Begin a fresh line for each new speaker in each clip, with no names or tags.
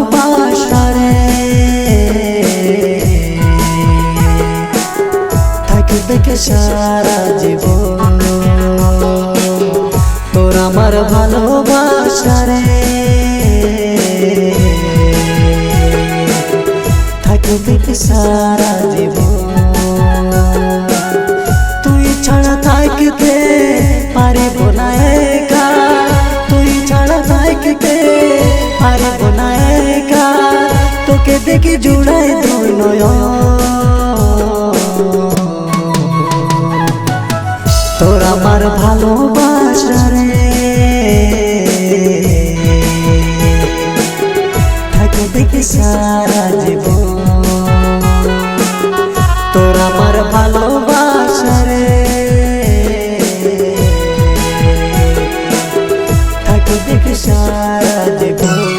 ভালোবাসারে থাকবে কে সারা জীবন তোর আমার ভালোবাসারে থাকবে কে সারা জীবন তুই ছাড়া থাকতে পারিব না একা তুই ছাড়া থাকতে পারিব না একা তোকে দেখি জুড়াই দুই নয়ন তোর আমার ভালোবাসারে থাকবে কি সারা জীবন তোর আমার ভালোবাসারে থাকবে কি সারা জীবন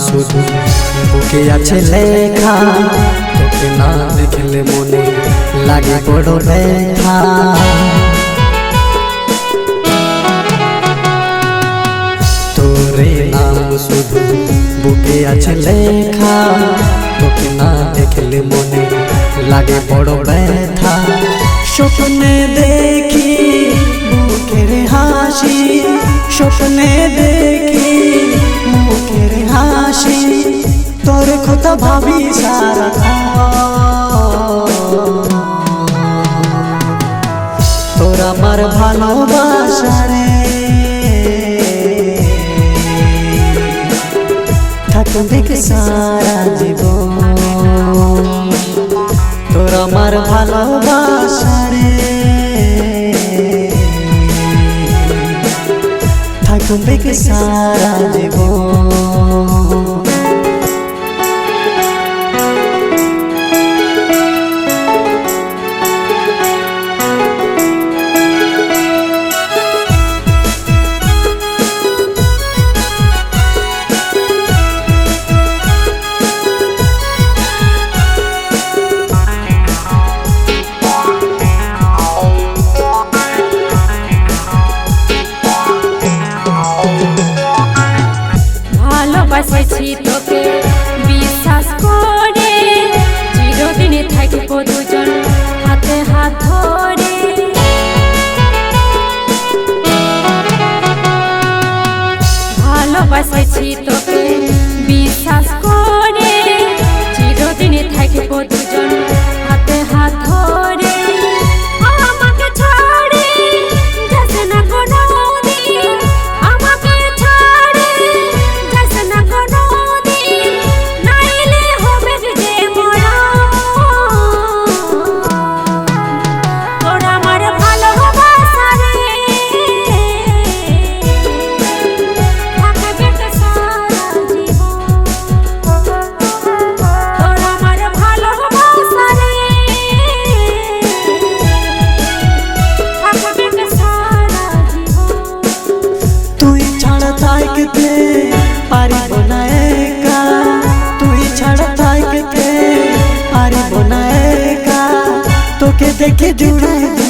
শুধু বুকে আছে লেখা তোকে না দেখলে মনে লাগে বড় ব্যথা তোরে নাম শুধু বুকে আছে লেখা তোকে না দেখলে মনে লাগে বড় ব্যথা স্বপ্নে দেখি বুকের হাসি স্বপ্নে দেখি মুখের হাসি তোর কথা ভাবি সারা তোর আমার ভালোবাসারে থাকবে কে সারা জীবন তোর আমার ভালোবাসারে থাকবে কে সারা জীবন থেকে জুড়াই